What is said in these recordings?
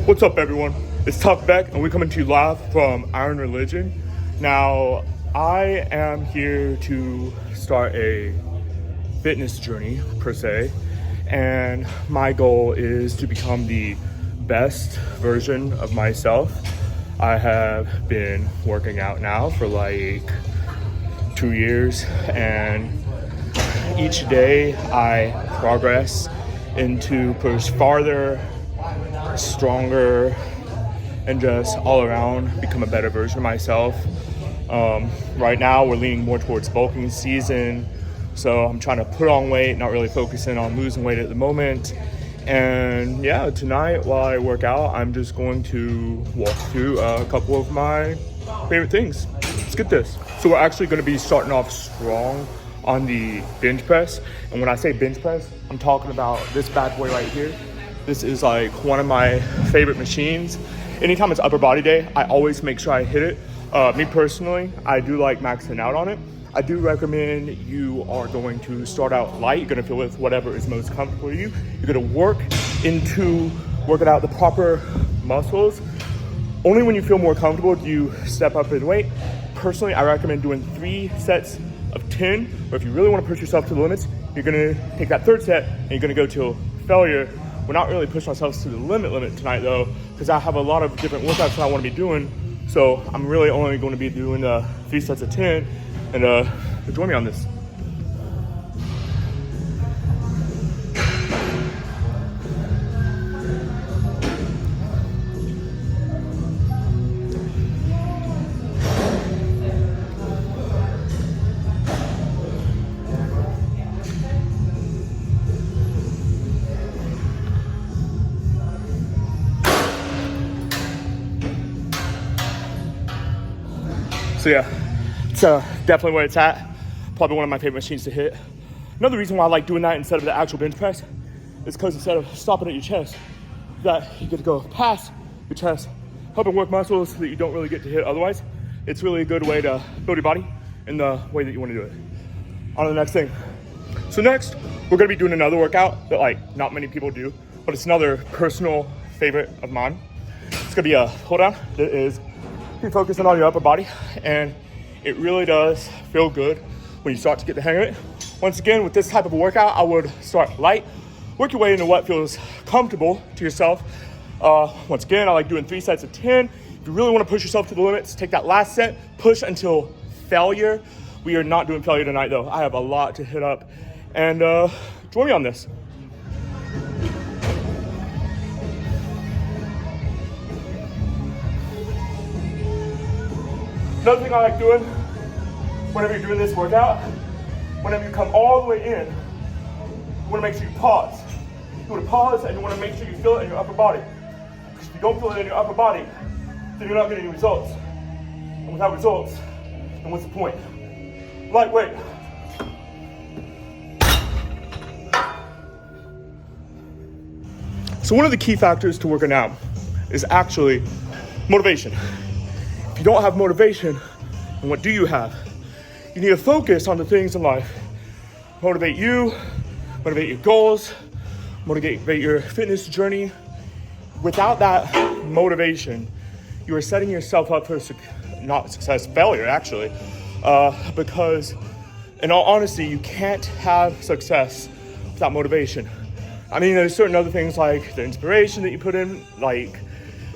What's up, everyone? It's Tuck Beck, and we're coming to you live from Iron Religion. Now, I am here to start a fitness journey, per se, and my goal is to become the best version of myself. I have been working out now for like 2 years, and each day I progress into push farther, stronger, and just all around become a better version of myself. Right now we're leaning more towards bulking season, so I'm trying to put on weight, not really focusing on losing weight at the moment. And yeah, tonight while I work out, I'm just going to walk through a couple of my favorite things. Let's get this. So we're actually going to be starting off strong on the bench press. And when I say bench press, I'm talking about this bad boy right here. This is like one of my favorite machines. Anytime it's upper body day, I always make sure I hit it. Me personally, I do like maxing out on it. I do recommend you are going to start out light. You're gonna feel with whatever is most comfortable to you. You're gonna working out the proper muscles. Only when you feel more comfortable do you step up in weight. Personally, I recommend doing 3 sets of 10, or if you really wanna push yourself to the limits, you're gonna take that 3rd set and you're gonna go till failure. We're not really pushing ourselves to the limit tonight though, because I have a lot of different workouts that I wanna be doing. So I'm really only gonna be doing 3 sets of 10, and join me on this. So yeah, it's definitely where it's at. Probably one of my favorite machines to hit. Another reason why I like doing that instead of the actual bench press is because instead of stopping at your chest, that you get to go past your chest, helping work muscles that you don't really get to hit otherwise. It's really a good way to build your body in the way that you want to do it. On to the next thing. So next, we're gonna be doing another workout that like not many people do, but it's another personal favorite of mine. It's gonna be a pull down that is you're focusing on your upper body, and it really does feel good when you start to get the hang of it. Once again, with this type of a workout, I would start light, work your way into what feels comfortable to yourself. Once again, I like doing 3 sets of 10. If you really want to push yourself to the limits, take that last set, push until failure. We are not doing failure tonight though. I have a lot to hit up, and join me on this. Another thing I like doing whenever you're doing this workout, whenever you come all the way in, you want to make sure you pause. You want to pause and you want to make sure you feel it in your upper body. Because if you don't feel it in your upper body, then you're not getting any results. And without results, then what's the point? Lightweight. So one of the key factors to working out is actually motivation. If you don't have motivation, then what do you have? You need to focus on the things in life. Motivate you, motivate your goals, motivate your fitness journey. Without that motivation, you are setting yourself up for not success, failure actually. Because in all honesty, you can't have success without motivation. I mean, there's certain other things like the inspiration that you put in, like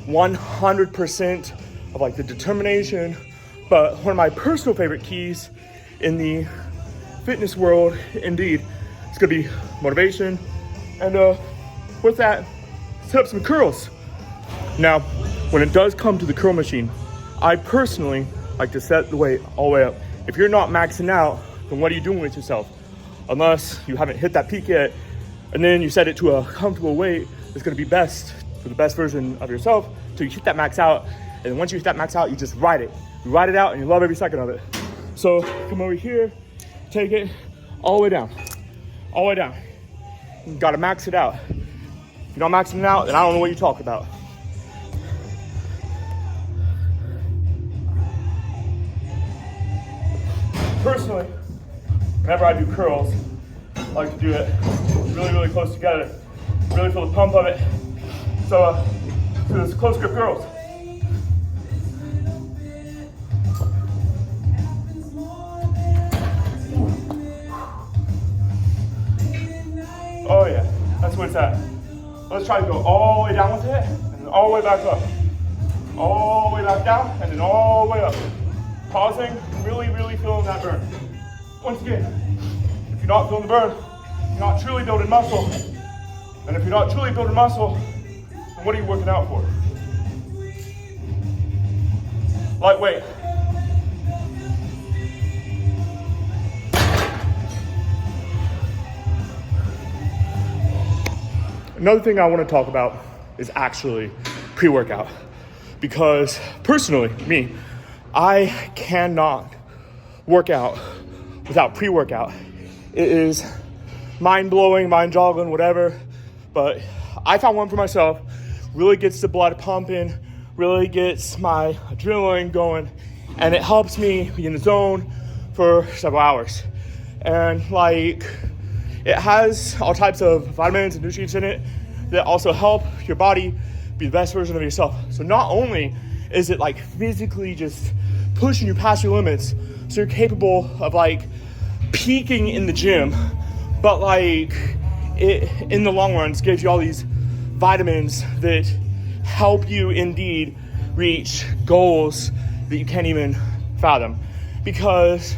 100% of like the determination, but one of my personal favorite keys in the fitness world, indeed, it's gonna be motivation. And with that, set up some curls. Now, when it does come to the curl machine, I personally like to set the weight all the way up. If you're not maxing out, then what are you doing with yourself? Unless you haven't hit that peak yet, and then you set it to a comfortable weight that's gonna be best for the best version of yourself till you hit that max out. And once you hit that max out, you just ride it. You ride it out and you love every second of it. So come over here, take it all the way down, all the way down. You gotta max it out. If you're not maxing it out, then I don't know what you're talking about. Personally, whenever I do curls, I like to do it really, really close together. Really feel the pump of it. So to those close grip girls. Oh yeah, that's what it's at. Let's try to go all the way down with it, and then all the way back up. All the way back down, and then all the way up. Pausing, really, really feeling that burn. Once again, if you're not feeling the burn, you're not truly building muscle. And if you're not truly building muscle, then what are you working out for? Lightweight. Another thing I want to talk about is actually pre-workout. Because personally, me, I cannot work out without pre-workout. It is mind-blowing, mind-joggling, whatever. But I found one for myself. Really gets the blood pumping, really gets my adrenaline going, and it helps me be in the zone for several hours. And like, it has all types of vitamins and nutrients in it that also help your body be the best version of yourself. So not only is it like physically just pushing you past your limits so you're capable of like peaking in the gym, but like it in the long run gives you all these vitamins that help you indeed reach goals that you can't even fathom, because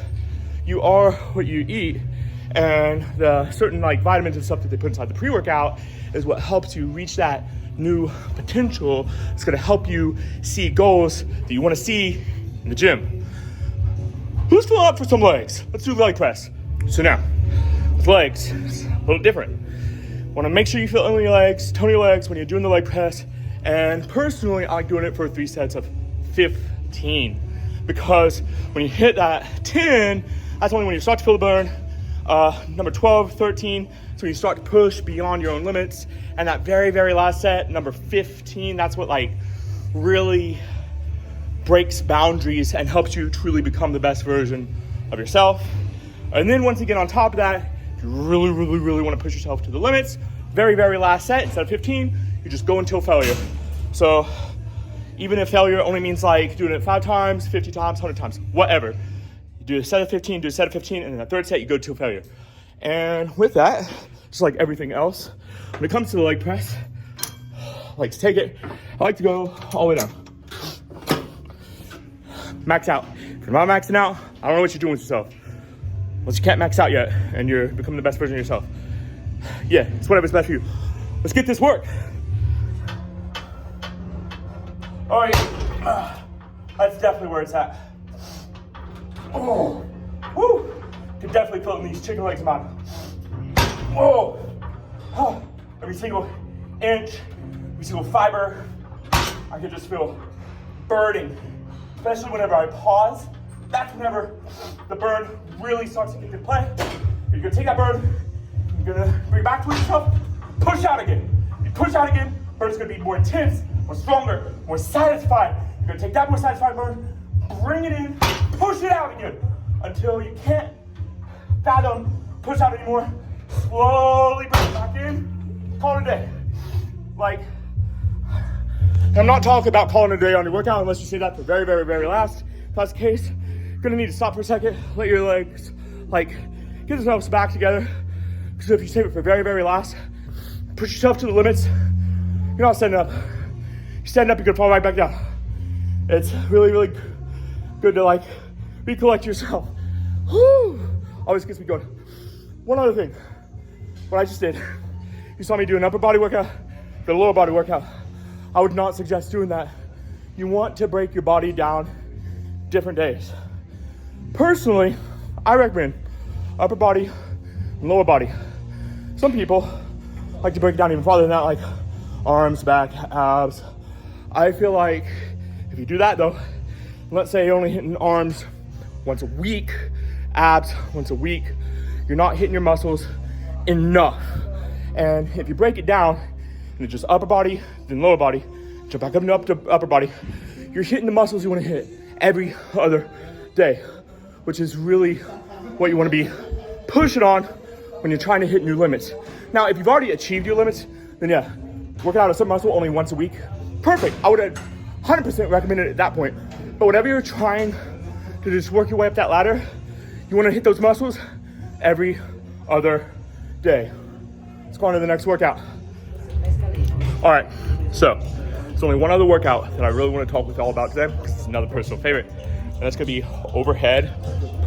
you are what you eat. And the certain like vitamins and stuff that they put inside the pre-workout is what helps you reach that new potential. It's gonna help you see goals that you wanna see in the gym. Who's still up for some legs? Let's do the leg press. So now, with legs, it's a little different. Wanna make sure you feel in your legs, tone your legs when you're doing the leg press. And personally, I like doing it for 3 sets of 15. Because when you hit that 10, that's only when you start to feel the burn. Number 12, 13, so you start to push beyond your own limits. And that very, very last set, number 15, that's what like really breaks boundaries and helps you truly become the best version of yourself. And then once again, on top of that, if you really, really, really want to push yourself to the limits, very, very last set, instead of 15, you just go until failure. So even if failure only means like doing it 5 times, 50 times, 100 times, whatever. Do a set of 15, do a set of 15, and then the third set, you go to failure. And with that, just like everything else, when it comes to the leg press, I like to take it, I like to go all the way down. Max out. If you're not maxing out, I don't know what you're doing with yourself. Unless you can't max out yet, and you're becoming the best version of yourself. Yeah, it's whatever's best for you. Let's get this work. All right, that's definitely where it's at. Oh, woo! Can definitely feel it in these chicken legs, man. Whoa! Oh, every single inch, every single fiber, I can just feel burning. Especially whenever I pause, that's whenever the burn really starts to get into play. You're gonna take that burn, you're gonna bring it back towards yourself, push out again. You push out again, burn's gonna be more intense, more stronger, more satisfied. You're gonna take that more satisfied burn, bring it in, push it out again until you can't fathom, push out anymore. Slowly bring it back in, call it a day. Like, I'm not talking about calling it a day on your workout unless you say that the very, very, very last. If that's the case, you're gonna need to stop for a second, let your legs, like, get yourselves back together. Because if you save it for very, very last, push yourself to the limits, you're not standing up. You stand up, you're gonna fall right back down. It's really, really good to like recollect yourself. Whew. Always gets me going. One other thing, what I just did, you saw me do an upper body workout, the lower body workout. I would not suggest doing that. You want to break your body down different days. Personally, I recommend upper body and lower body. Some people like to break it down even farther than that, like arms, back, abs. I feel like if you do that though, let's say you're only hitting arms once a week, abs once a week, you're not hitting your muscles enough. And if you break it down and it's just upper body, then lower body, jump back up to upper body, you're hitting the muscles you want to hit every other day, which is really what you want to be pushing on when you're trying to hit new limits. Now, if you've already achieved your limits, then yeah, working out a certain muscle only once a week, perfect. I would have 100% recommended it at that point. But whenever you're trying to just work your way up that ladder, you want to hit those muscles every other day. Let's go on to the next workout. All right, so there's only one other workout that I really want to talk with y'all about today, because it's another personal favorite, and that's gonna be overhead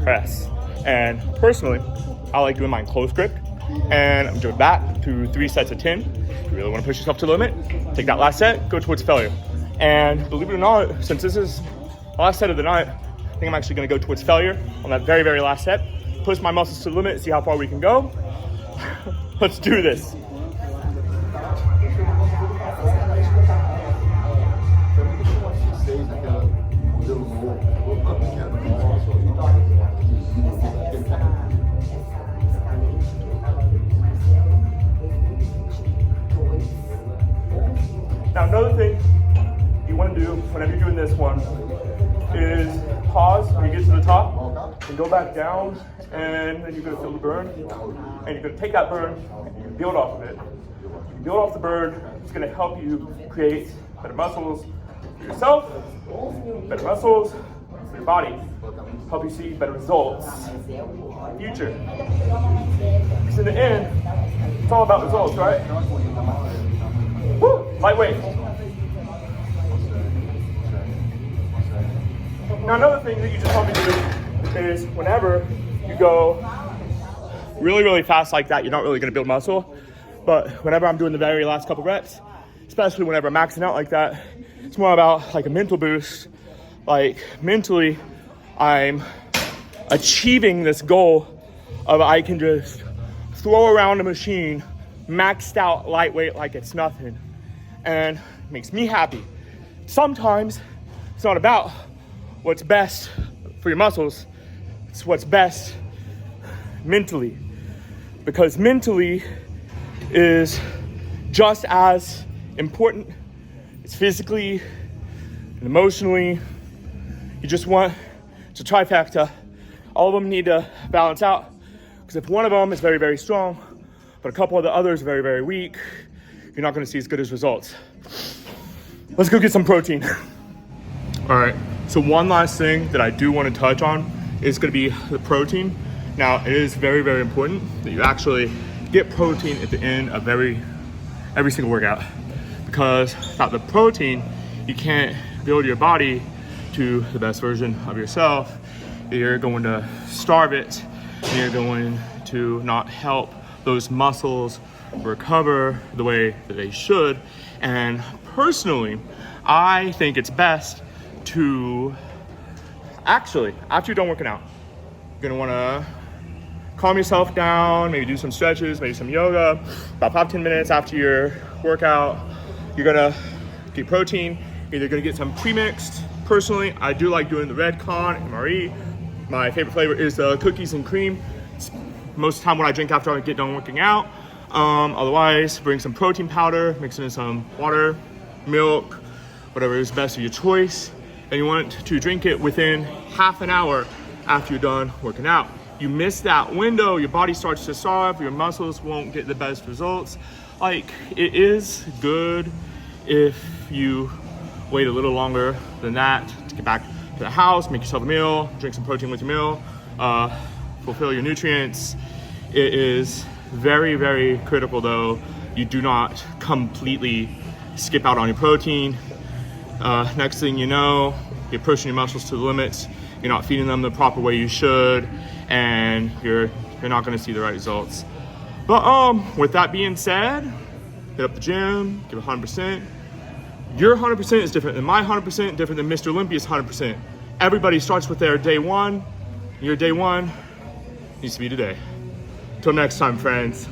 press. And personally, I like doing mine close grip, and I'm doing back to 3 sets of 10. If you really want to push yourself to the limit, take that last set, go towards failure. And believe it or not, since this is the last set of the night, I think I'm actually gonna go towards failure on that very, very last set, push my muscles to the limit, see how far we can go. Let's do this. Now, another thing you want to do whenever you're doing this one is pause when you get to the top and go back down, and then you're going to feel the burn, and you're going to take that burn and you build off of it. You build off the burn. It's going to help you create better muscles for yourself, better muscles for your body, help you see better results in the future. Because in the end, it's all about results, right? Woo! Lightweight. Now, another thing that you just help me do is whenever you go really, really fast like that, you're not really going to build muscle. But whenever I'm doing the very last couple reps, especially whenever I'm maxing out like that, it's more about like a mental boost. Like mentally, I'm achieving this goal of I can just throw around a machine maxed out lightweight like it's nothing, and it makes me happy. Sometimes it's not about what's best for your muscles, it's what's best mentally, because mentally is just as important as physically and emotionally. You just want, it's a trifecta. All of them need to balance out, because if one of them is very, very strong, but a couple of the others are very, very weak, you're not gonna see as good as results. Let's go get some protein. All right, so one last thing that I do wanna touch on is gonna be the protein. Now, it is very, very important that you actually get protein at the end of every single workout, because without the protein, you can't build your body to the best version of yourself. You're going to starve it, and you're going to not help those muscles recover the way that they should. And personally, I think it's best to actually, after you're done working out, you're gonna wanna calm yourself down, maybe do some stretches, maybe some yoga. About 5-10 minutes after your workout, you're gonna get protein. You're either gonna get some pre-mixed. Personally, I do like doing the Red Con MRE. My favorite flavor is the cookies and cream. It's most of the time what I drink after I get done working out. Otherwise, bring some protein powder, mix it in some water, milk, whatever is best of your choice. And you want to drink it within half an hour after you're done working out. You miss that window, your body starts to starve, your muscles won't get the best results. Like, it is good if you wait a little longer than that to get back to the house, make yourself a meal, drink some protein with your meal, fulfill your nutrients. It is very, very critical though, you do not completely skip out on your protein. Next thing you know, you're pushing your muscles to the limits, you're not feeding them the proper way you should, and you're not gonna see the right results. But with that being said, hit up the gym, give 100%. Your 100% is different than my 100%, different than Mr. Olympia's 100%. Everybody starts with their day one. Your day one needs to be today. Till next time, friends.